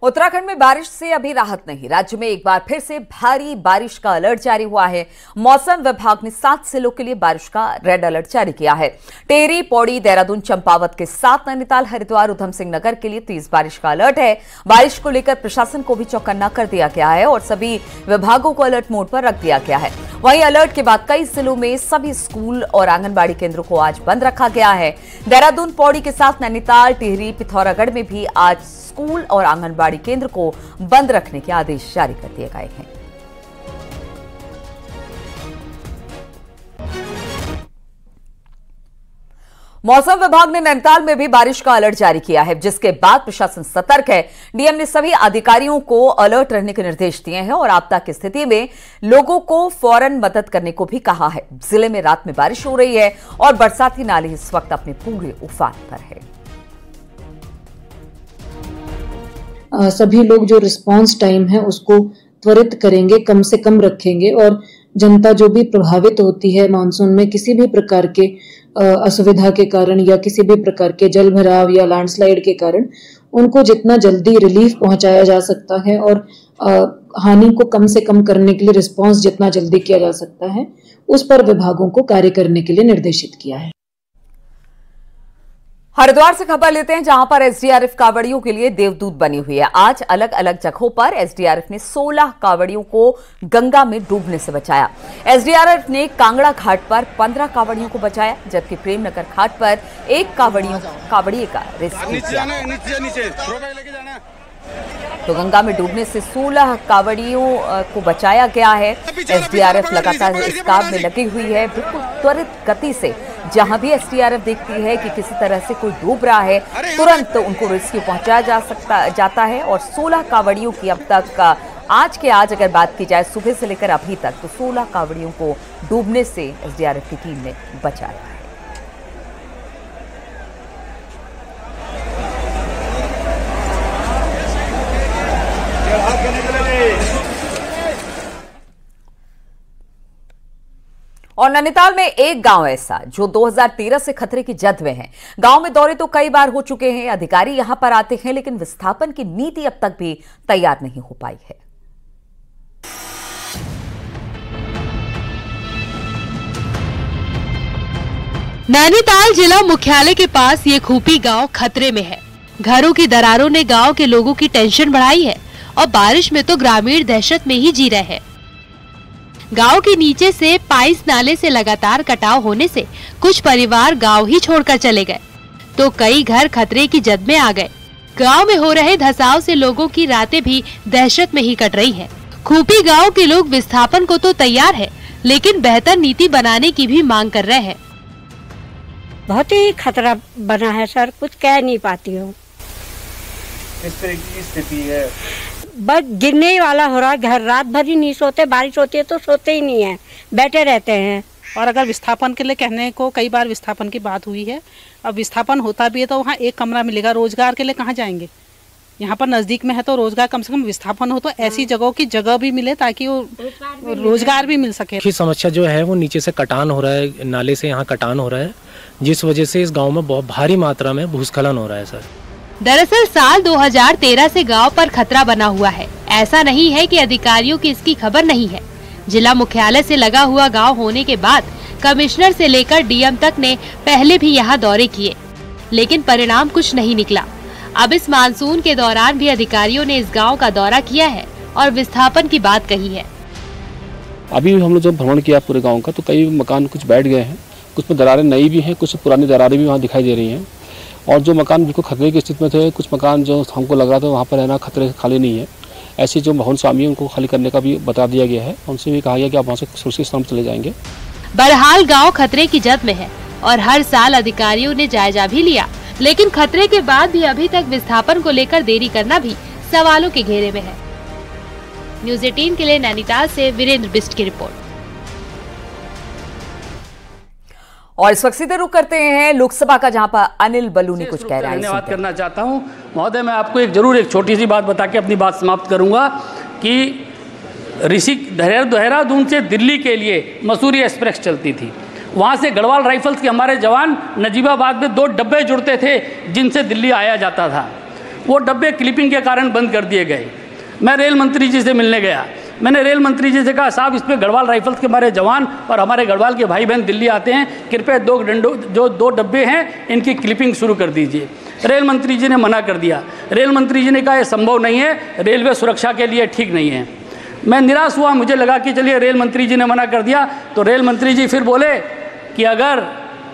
उत्तराखंड में बारिश से अभी राहत नहीं। राज्य में एक बार फिर से भारी बारिश का अलर्ट जारी हुआ है। मौसम विभाग ने 7 जिलों के लिए बारिश का रेड अलर्ट जारी किया है। टेहरी, पौड़ी, देहरादून, चंपावत के साथ नैनीताल, हरिद्वार, उधम सिंह नगर के लिए तेज बारिश का अलर्ट है। बारिश को लेकर प्रशासन को भी चौकन्ना कर दिया गया है और सभी विभागों को अलर्ट मोड पर रख दिया गया है। वहीं अलर्ट के बाद कई जिलों में सभी स्कूल और आंगनबाड़ी केंद्रों को आज बंद रखा गया है। देहरादून, पौड़ी के साथ नैनीताल, टिहरी, पिथौरागढ़ में भी आज स्कूल और आंगनबाड़ी केंद्र को बंद रखने के आदेश जारी कर दिए गए हैं। मौसम विभाग ने नैनीताल में भी बारिश का अलर्ट जारी किया है, जिसके बाद प्रशासन सतर्क है। डीएम ने सभी अधिकारियों को अलर्ट रहने के निर्देश दिए हैं और आपदा की स्थिति में लोगों को फौरन मदद करने को भी कहा है। जिले में रात में बारिश हो रही है और बरसाती नाले इस वक्त अपने पूरे उफान पर है। सभी लोग जो रिस्पांस टाइम है उसको त्वरित करेंगे, कम से कम रखेंगे और जनता जो भी प्रभावित होती है मानसून में किसी भी प्रकार के असुविधा के कारण या किसी भी प्रकार के जल भराव या लैंडस्लाइड के कारण उनको जितना जल्दी रिलीफ पहुंचाया जा सकता है और हानि को कम से कम करने के लिए रिस्पांस जितना जल्दी किया जा सकता है उस पर विभागों को कार्य करने के लिए निर्देशित किया है। हरिद्वार से खबर लेते हैं, जहां पर एसडीआरएफ कांवड़ियों के लिए देवदूत बनी हुई है। आज अलग अलग जगहों पर एसडीआरएफ ने 16 कांवड़ियों को गंगा में डूबने से बचाया। एसडीआरएफ ने कांगड़ा घाट पर 15 कांवड़ियों को बचाया, जबकि प्रेमनगर घाट पर एक कांवड़िए का रेस्क्यू किया। तो गंगा में डूबने से 16 कांवड़ियों को बचाया गया है। एसडीआरएफ लगातार इस काम में लगी हुई है, बिल्कुल त्वरित गति से। जहां भी एसडीआरएफ देखती है कि किसी तरह से कोई डूब रहा है, तुरंत उनको रेस्क्यू पहुंचाया जाता है। और 16 कांवड़ियों की अब तक आज अगर बात की जाए सुबह से लेकर अभी तक, तो 16 कांवड़ियों को डूबने से एसडीआरएफ की टीम ने बचाया है। और नैनीताल में एक गांव ऐसा जो 2013 से खतरे की जद में है। गांव में दौरे तो कई बार हो चुके हैं, अधिकारी यहां पर आते हैं, लेकिन विस्थापन की नीति अब तक भी तैयार नहीं हो पाई है। नैनीताल जिला मुख्यालय के पास ये खूपी गांव खतरे में है। घरों की दरारों ने गांव के लोगों की टेंशन बढ़ाई है और बारिश में तो ग्रामीण दहशत में ही जी रहे हैं। गांव के नीचे से पाइस नाले से लगातार कटाव होने से कुछ परिवार गांव ही छोड़कर चले गए, तो कई घर खतरे की जद में आ गए। गांव में हो रहे धसाव से लोगों की रातें भी दहशत में ही कट रही हैं। खूपी गांव के लोग विस्थापन को तो तैयार है, लेकिन बेहतर नीति बनाने की भी मांग कर रहे हैं। बहुत ही खतरा बना है सर, कुछ कह नहीं पाती हूँ। इस तरह की स्थिति है, बस गिरने वाला हो रहा है। घर रात भर ही नहीं सोते, बारिश होती है तो सोते ही नहीं है, बैठे रहते हैं। और अगर विस्थापन के लिए कहने को कई बार विस्थापन की बात हुई है, अब विस्थापन होता भी है तो वहाँ एक कमरा मिलेगा, रोजगार के लिए कहाँ जाएंगे? यहाँ पर नजदीक में है तो रोजगार, कम से कम विस्थापन हो तो ऐसी जगहों की जगह भी मिले ताकि वो रोजगार भी मिल सके। समस्या जो है वो नीचे से कटान हो रहा है, नाले से यहाँ कटान हो रहा है, जिस वजह से इस गाँव में बहुत भारी मात्रा में भूस्खलन हो रहा है सर। दरअसल साल 2013 से गांव पर खतरा बना हुआ है। ऐसा नहीं है कि अधिकारियों की इसकी खबर नहीं है। जिला मुख्यालय से लगा हुआ गांव होने के बाद कमिश्नर से लेकर डीएम तक ने पहले भी यहां दौरे किए, लेकिन परिणाम कुछ नहीं निकला। अब इस मानसून के दौरान भी अधिकारियों ने इस गाँव का दौरा किया है और विस्थापन की बात कही है। अभी हम लोग जब भ्रमण किया पूरे गाँव का, तो कई मकान कुछ बैठ गए हैं, कुछ में दरारें नई भी हैं, कुछ पुरानी दरारें भी वहाँ दिखाई दे रही हैं। और जो मकान बिल्कुल खतरे की स्थिति में थे, कुछ मकान जो हमको लग रहा था वहाँ पर रहना खतरे खाली नहीं है, ऐसे जो भवन स्वामी है उनको खाली करने का भी बता दिया गया है। उनसे भी कहा गया कि आप वहाँ से सुरक्षित स्थान चले जाएंगे। बहरहाल गांव खतरे की जद में है और हर साल अधिकारियों ने जायजा भी लिया, लेकिन खतरे के बाद भी अभी तक विस्थापन को लेकर देरी करना भी सवालों के घेरे में है। न्यूज़ 18 के लिए नैनीताल से वीरेंद्र बिस्ट की रिपोर्ट। और इस वक्त सीधे रुख करते हैं लोकसभा का, जहां पर अनिल बलूनी कुछ कह रहे हैं। धन्यवाद करना चाहता हूं महोदय। मैं आपको एक छोटी सी बात बता के अपनी बात समाप्त करूंगा कि देहरादून से दिल्ली के लिए मसूरी एक्सप्रेस चलती थी। वहाँ से गढ़वाल राइफल्स के हमारे जवान नजीबाबाद में 2 डब्बे जुड़ते थे जिनसे दिल्ली आया जाता था। वो डब्बे क्लिपिंग के कारण बंद कर दिए गए। मैं रेल मंत्री जी से मिलने गया, मैंने रेल मंत्री जी से कहा साहब इस पे गढ़वाल राइफल्स के हमारे जवान और हमारे गढ़वाल के भाई बहन दिल्ली आते हैं, कृपया दो डब्बे हैं इनकी क्लिपिंग शुरू कर दीजिए। रेल मंत्री जी ने मना कर दिया। रेल मंत्री जी ने कहा यह संभव नहीं है, रेलवे सुरक्षा के लिए ठीक नहीं है। मैं निराश हुआ, मुझे लगा कि चलिए रेल मंत्री जी ने मना कर दिया तो रेल मंत्री जी फिर बोले कि अगर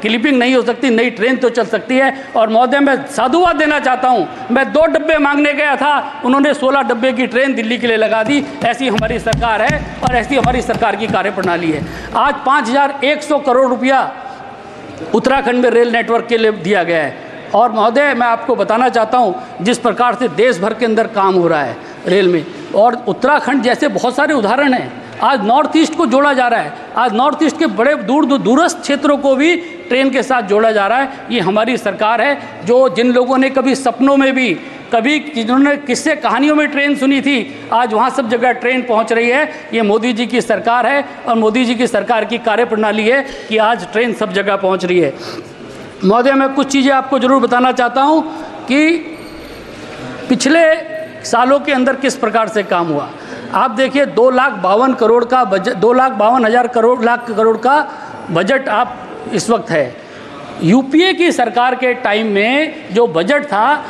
क्लिपिंग नहीं हो सकती नई ट्रेन तो चल सकती है। और महोदय मैं साधुवाद देना चाहता हूं, मैं 2 डब्बे मांगने गया था, उन्होंने 16 डब्बे की ट्रेन दिल्ली के लिए लगा दी। ऐसी हमारी सरकार है और ऐसी हमारी सरकार की कार्यप्रणाली है। आज 5100 करोड़ रुपया उत्तराखंड में रेल नेटवर्क के लिए दिया गया है। और महोदय मैं आपको बताना चाहता हूं जिस प्रकार से देश भर के अंदर काम हो रहा है रेल में, और उत्तराखंड जैसे बहुत सारे उदाहरण हैं। आज नॉर्थ ईस्ट को जोड़ा जा रहा है, आज नॉर्थ ईस्ट के बड़े दूरस्थ क्षेत्रों को भी ट्रेन के साथ जोड़ा जा रहा है। ये हमारी सरकार है जो जिन लोगों ने कभी सपनों में भी, कभी जिन्होंने किस्से कहानियों में ट्रेन सुनी थी, आज वहाँ सब जगह ट्रेन पहुँच रही है। ये मोदी जी की सरकार है और मोदी जी की सरकार की कार्यप्रणाली है कि आज ट्रेन सब जगह पहुँच रही है। महोदय मैं कुछ चीज़ें आपको ज़रूर बताना चाहता हूँ कि पिछले सालों के अंदर किस प्रकार से काम हुआ। आप देखिए 2,52,000 करोड़ का बजट, 2,52,000 लाख करोड़ का बजट आप इस वक्त है। यूपीए की सरकार के टाइम में जो बजट था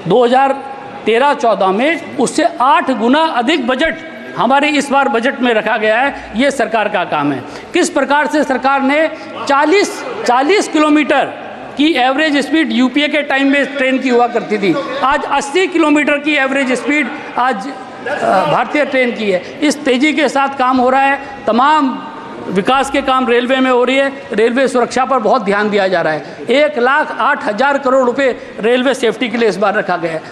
2013-14 में, उससे 8 गुना अधिक बजट हमारे इस बार बजट में रखा गया है। ये सरकार का काम है। किस प्रकार से सरकार ने 40 किलोमीटर की एवरेज स्पीड यूपीए के टाइम में ट्रेन की हुआ करती थी, आज 80 किलोमीटर की एवरेज स्पीड आज भारतीय ट्रेन की है। इस तेज़ी के साथ काम हो रहा है। तमाम विकास के काम रेलवे में हो रही है। रेलवे सुरक्षा पर बहुत ध्यान दिया जा रहा है। 1,08,000 करोड़ रुपए रेलवे सेफ्टी के लिए इस बार रखा गया है।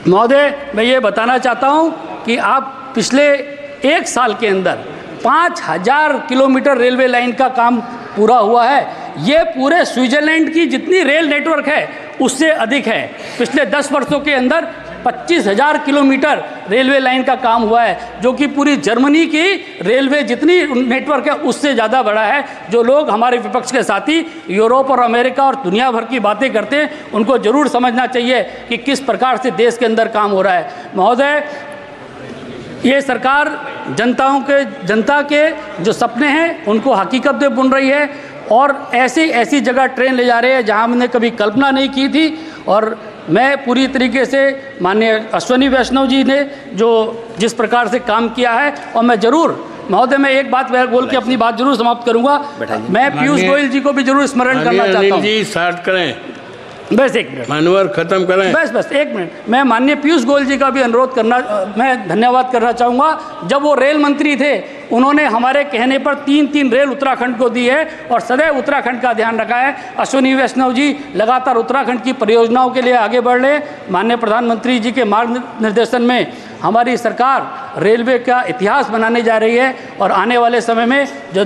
महोदय मैं ये बताना चाहता हूँ कि आप पिछले 1 साल के अंदर 5,000 किलोमीटर रेलवे लाइन का काम पूरा हुआ है। ये पूरे स्विट्जरलैंड की जितनी रेल नेटवर्क है उससे अधिक है। पिछले 10 वर्षों के अंदर 25,000 किलोमीटर रेलवे लाइन का काम हुआ है, जो कि पूरी जर्मनी की रेलवे जितनी नेटवर्क है उससे ज़्यादा बड़ा है। जो लोग हमारे विपक्ष के साथी यूरोप और अमेरिका और दुनिया भर की बातें करते हैं, उनको ज़रूर समझना चाहिए कि किस प्रकार से देश के अंदर काम हो रहा है। महोदय ये सरकार जनता के जो सपने हैं उनको हकीकत में बुन रही है और ऐसी जगह ट्रेन ले जा रही है जहां हमने कभी कल्पना नहीं की थी। और मैं पूरी तरीके से माननीय अश्विनी वैष्णव जी ने जिस प्रकार से काम किया है, और मैं ज़रूर महोदय मैं एक बात बोल के अपनी बात जरूर समाप्त करूंगा। मैं पीयूष गोयल जी को भी जरूर स्मरण करना चाहता हूँ। जी स्टार्ट करें, बस 1 मिनट मानवर खत्म करें, बस 1 मिनट। मैं माननीय पीयूष गोयल जी का भी अनुरोध करना, मैं धन्यवाद करना चाहूँगा। जब वो रेल मंत्री थे उन्होंने हमारे कहने पर 3 रेल उत्तराखंड को दी है और सदैव उत्तराखंड का ध्यान रखा है। अश्विनी वैष्णव जी लगातार उत्तराखंड की परियोजनाओं के लिए आगे बढ़ रहे हैं। माननीय प्रधानमंत्री जी के मार्गनिर्देशन में हमारी सरकार रेलवे का इतिहास बनाने जा रही है और आने वाले समय में जो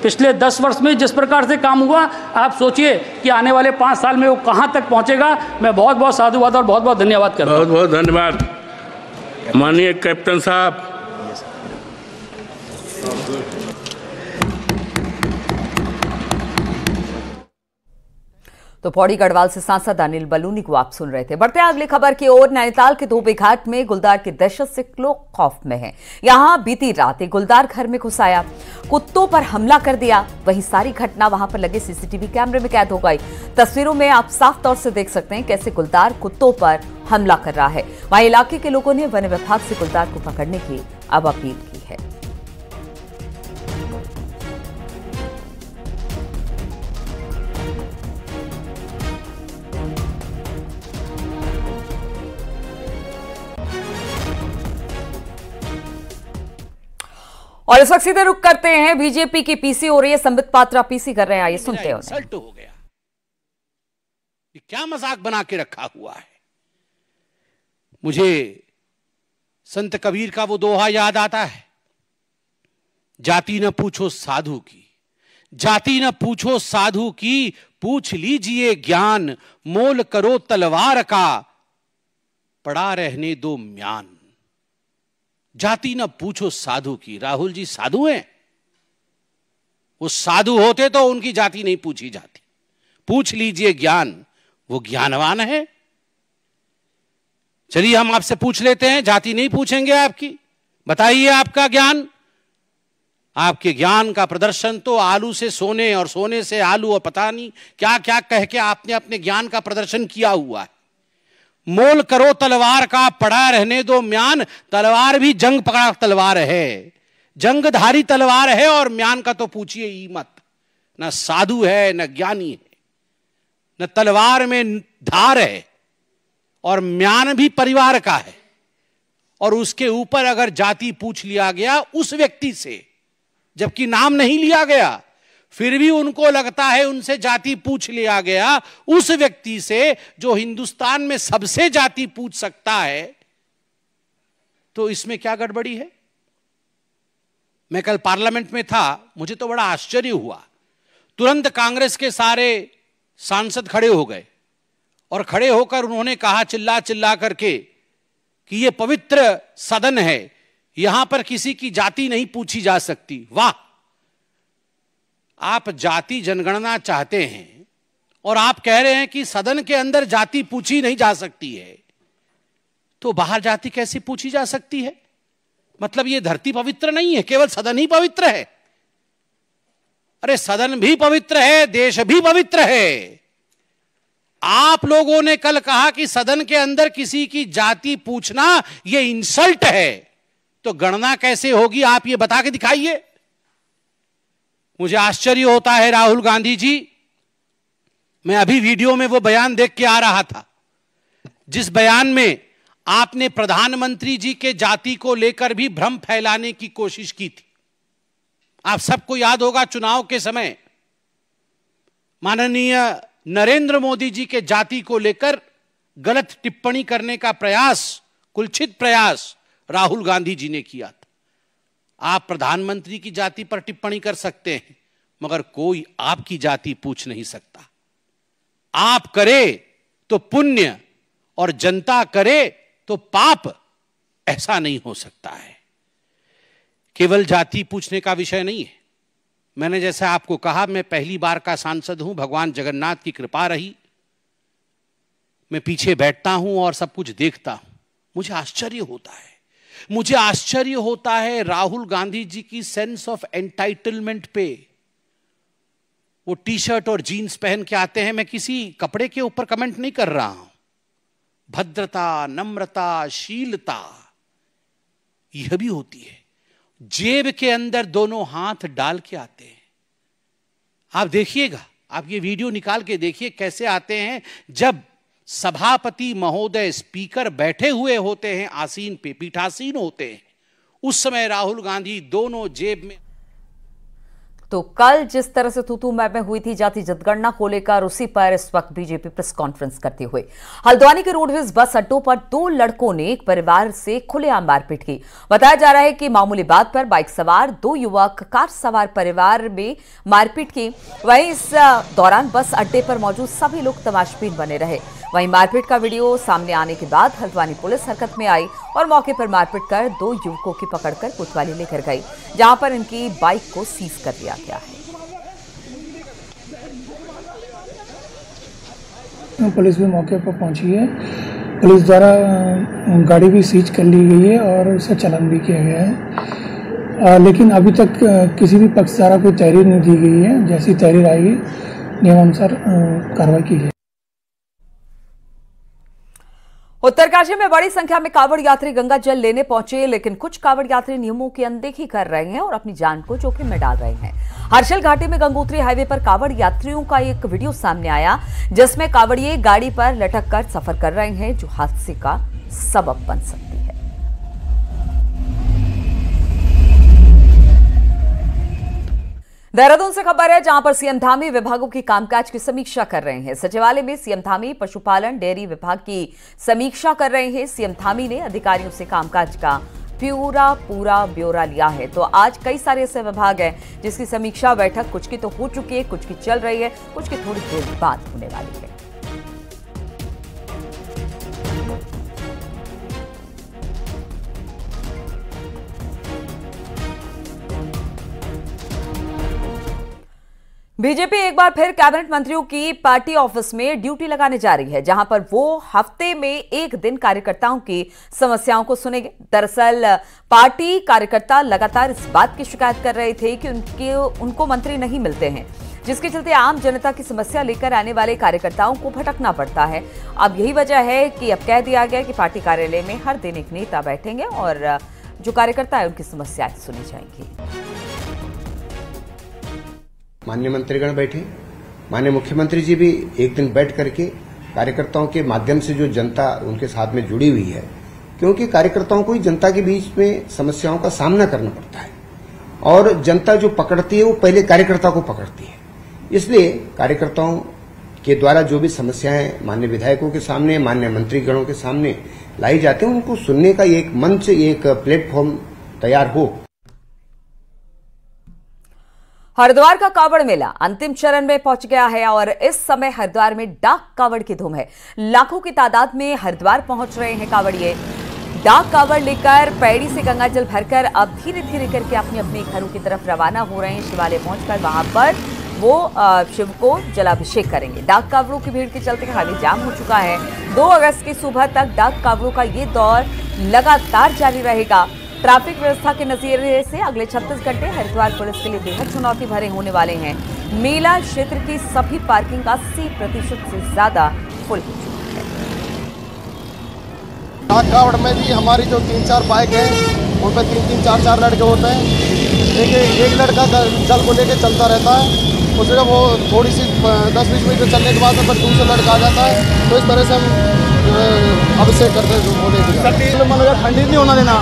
पिछले 10 वर्ष में जिस प्रकार से काम हुआ, आप सोचिए कि आने वाले 5 साल में वो कहाँ तक पहुँचेगा। मैं बहुत बहुत साधुवाद और बहुत बहुत धन्यवाद करता हूँ। बहुत बहुत धन्यवाद माननीय कैप्टन साहब। तो पौड़ी गढ़वाल से सांसद अनिल बलूनी को आप सुन रहे थे। बढ़ते हैं अगली खबर की ओर। नैनीताल के धोबी घाट में गुलदार की दहशत से लोग खौफ में हैं। यहां बीती रात एक गुलदार घर में घुस आया, कुत्तों पर हमला कर दिया। वहीं सारी घटना वहां पर लगे सीसीटीवी कैमरे में कैद हो गई। तस्वीरों में आप साफ तौर से देख सकते हैं कैसे गुलदार कुत्तों पर हमला कर रहा है। वहीं इलाके के लोगों ने वन विभाग से गुलदार को पकड़ने की अब अपील की है। और इस वक्त सीधे रुक करते हैं, बीजेपी की पीसी हो रही है। संबित पात्रा पीसी कर रहे हैं, आइए सुनते हैं। इंसल्ट हो गया, ये क्या मजाक बना के रखा हुआ है। मुझे संत कबीर का वो दोहा याद आता है, जाति न पूछो साधु की, जाति न पूछो साधु की, पूछ लीजिए ज्ञान, मोल करो तलवार का, पड़ा रहने दो म्यान। जाति न पूछो साधु की। राहुल जी साधु हैं? वो साधु होते तो उनकी जाति नहीं पूछी जाती। पूछ लीजिए ज्ञान, वो ज्ञानवान है। चलिए हम आपसे पूछ लेते हैं, जाति नहीं पूछेंगे आपकी, बताइए आपका ज्ञान। आपके ज्ञान का प्रदर्शन तो आलू से सोने और सोने से आलू और पता नहीं क्या क्या कह के आपने अपने ज्ञान का प्रदर्शन किया हुआ है। मोल करो तलवार का, पड़ा रहने दो म्यान, तलवार भी जंग पकड़ा तलवार है, जंगधारी तलवार है, और म्यान का तो पूछिए ही मत। न साधु है, न ज्ञानी है, न तलवार में धार है, और म्यान भी परिवार का है। और उसके ऊपर अगर जाति पूछ लिया गया उस व्यक्ति से, जबकि नाम नहीं लिया गया, फिर भी उनको लगता है उनसे जाति पूछ लिया गया, उस व्यक्ति से जो हिंदुस्तान में सबसे जाति पूछ सकता है, तो इसमें क्या गड़बड़ी है? मैं कल पार्लियामेंट में था, मुझे तो बड़ा आश्चर्य हुआ। तुरंत कांग्रेस के सारे सांसद खड़े हो गए और खड़े होकर उन्होंने कहा चिल्ला चिल्ला करके कि ये पवित्र सदन है, यहां पर किसी की जाति नहीं पूछी जा सकती। वाह, आप जाति जनगणना चाहते हैं और आप कह रहे हैं कि सदन के अंदर जाति पूछी नहीं जा सकती है, तो बाहर जाति कैसे पूछी जा सकती है? मतलब ये धरती पवित्र नहीं है, केवल सदन ही पवित्र है? अरे सदन भी पवित्र है, देश भी पवित्र है। आप लोगों ने कल कहा कि सदन के अंदर किसी की जाति पूछना यह इंसल्ट है, तो गणना कैसे होगी आप ये बता के दिखाइए। मुझे आश्चर्य होता है राहुल गांधी जी, मैं अभी वीडियो में वो बयान देख के आ रहा था जिस बयान में आपने प्रधानमंत्री जी के जाति को लेकर भी भ्रम फैलाने की कोशिश की थी। आप सबको याद होगा चुनाव के समय माननीय नरेंद्र मोदी जी के जाति को लेकर गलत टिप्पणी करने का प्रयास, कुलछित प्रयास राहुल गांधी जी ने किया था। आप प्रधानमंत्री की जाति पर टिप्पणी कर सकते हैं, मगर कोई आपकी जाति पूछ नहीं सकता। आप करे तो पुण्य और जनता करे तो पाप, ऐसा नहीं हो सकता है। केवल जाति पूछने का विषय नहीं है। मैंने जैसे आपको कहा, मैं पहली बार का सांसद हूं, भगवान जगन्नाथ की कृपा रही। मैं पीछे बैठता हूं और सब कुछ देखता हूं, मुझे आश्चर्य होता है। मुझे आश्चर्य होता है राहुल गांधी जी की सेंस ऑफ एंटाइटलमेंट पे। वो टी शर्ट और जीन्स पहन के आते हैं, मैं किसी कपड़े के ऊपर कमेंट नहीं कर रहा हूं। भद्रता, नम्रता, शीलता यह भी होती है। जेब के अंदर दोनों हाथ डाल के आते हैं। आप देखिएगा, आप ये वीडियो निकाल के देखिए कैसे आते हैं। जब सभापति महोदय, स्पीकर बैठे हुए होते हैं, आसीन पे, पीठासीन होते हैं, उस समय राहुल गांधी दोनों जेब में। तो कल जिस तरह से तू मैं हुई थी जाति जनगणना को लेकर, उसी पर इस वक्त बीजेपी प्रेस कॉन्फ्रेंस करते हुए हल्द्वानी के रोडवेज बस अड्डों पर 2 लड़कों ने एक परिवार से खुलेआम मारपीट की। बताया जा रहा है कि मामूली बात पर बाइक सवार 2 युवक कार सवार परिवार में मारपीट की। वहीं इस दौरान बस अड्डे पर मौजूद सभी लोग तमाशबीन बने रहे। वहीं मारपीट का वीडियो सामने आने के बाद हल्द्वानी पुलिस हरकत में आई और मौके पर मारपीट कर 2 युवकों की पकड़कर कोतवाली लेकर गई, जहां पर इनकी बाइक को सीज कर लिया गया है। पुलिस भी मौके पर पहुंची है। पुलिस द्वारा गाड़ी भी सीज कर ली गई है और उसका चालान भी किया गया है, लेकिन अभी तक किसी भी पक्ष द्वारा कोई तहरीर नहीं दी गई है। जैसी तहरीर आएगी नियमानुसार कार्रवाई की जाएगी। उत्तरकाशी में बड़ी संख्या में कांवड़ यात्री गंगा जल लेने पहुंचे, लेकिन कुछ कांवड़ यात्री नियमों की अनदेखी कर रहे हैं और अपनी जान को जोखिम में डाल रहे हैं। हर्षल घाटी में गंगोत्री हाईवे पर कांवड़ यात्रियों का एक वीडियो सामने आया, जिसमें कांवड़िए गाड़ी पर लटक कर सफर कर रहे हैं, जो हादसे का सबब बन सकती है। देहरादून से खबर है, जहां पर सीएम धामी विभागों की कामकाज की समीक्षा कर रहे हैं। सचिवालय में सीएम धामी पशुपालन डेयरी विभाग की समीक्षा कर रहे हैं। सीएम धामी ने अधिकारियों से कामकाज का पूरा ब्यौरा लिया है। तो आज कई सारे ऐसे विभाग हैं जिसकी समीक्षा बैठक कुछ की तो हो चुकी है, कुछ की चल रही है, कुछ की थोड़ी देर बाद होने वाली है। बीजेपी एक बार फिर कैबिनेट मंत्रियों की पार्टी ऑफिस में ड्यूटी लगाने जा रही है, जहां पर वो हफ्ते में एक दिन कार्यकर्ताओं की समस्याओं को सुनेंगे। दरअसल पार्टी कार्यकर्ता लगातार इस बात की शिकायत कर रहे थे कि उनको मंत्री नहीं मिलते हैं, जिसके चलते आम जनता की समस्या लेकर आने वाले कार्यकर्ताओं को भटकना पड़ता है। अब यही वजह है कि अब कह दिया गया कि पार्टी कार्यालय में हर दिन एक नेता बैठेंगे और जो कार्यकर्ता है उनकी समस्याएं सुनी जाएंगी। माननीय मंत्रीगण बैठे, माननीय मुख्यमंत्री जी भी एक दिन बैठ करके कार्यकर्ताओं के माध्यम से जो जनता उनके साथ में जुड़ी हुई है, क्योंकि कार्यकर्ताओं को ही जनता के बीच में समस्याओं का सामना करना पड़ता है और जनता जो पकड़ती है वो पहले कार्यकर्ता को पकड़ती है। इसलिए कार्यकर्ताओं के द्वारा जो भी समस्याएं माननीय विधायकों के सामने, माननीय मंत्रीगणों के सामने लाई जाती हैं, उनको सुनने का एक मंच, एक प्लेटफॉर्म तैयार हो। हरिद्वार का कावड़ मेला अंतिम चरण में पहुंच गया है और इस समय हरिद्वार में डाक कावड़ की धूम है। लाखों की तादाद में हरिद्वार पहुंच रहे हैं कावड़िए। डाक कावड़ लेकर पैड़ी से गंगाजल भरकर अब धीरे धीरे करके अपने अपने घरों की तरफ रवाना हो रहे हैं। शिवालय पहुंचकर वहां पर वो शिव को जलाभिषेक करेंगे। डाक कावड़ों की भीड़ के चलते हाईवे जाम हो चुका है। 2 अगस्त की सुबह तक डाक कावड़ों का ये दौर लगातार जारी रहेगा। ट्रैफिक व्यवस्था के नजरिए से अगले 36 घंटे हरिद्वार पुलिस के लिए बेहद चुनौती भरे होने वाले हैं। मेला क्षेत्र की सभी पार्किंग 80% से ज्यादा फुल हो चुकी है। डाक कावड़ में भी हमारी जो 3-4 बाइक हैं उन पर 3-3, 4-4 लड़के होते हैं। एक लड़का जल को लेकर चलता रहता है, उससे जब वो थोड़ी सी 10-20 मिनट चलने के बाद फिर दूसरा लड़का आ जाता है। तो इस तरह से हम अभिषेक करते हैं। खंडित नहीं होना देना।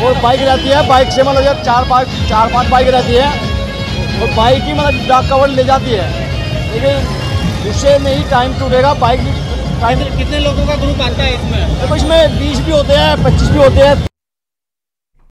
और बाइक रहती है, बाइक से मतलब 4-5 बाइक रहती है और बाइक ही मतलब डाक कावड़ ले जाती है, लेकिन उससे नहीं टाइम टूटेगा। बाइक टाइम कितने लोगों का ग्रुप आता है इसमें? देखो इसमें 20 भी होते हैं, 25 भी होते हैं।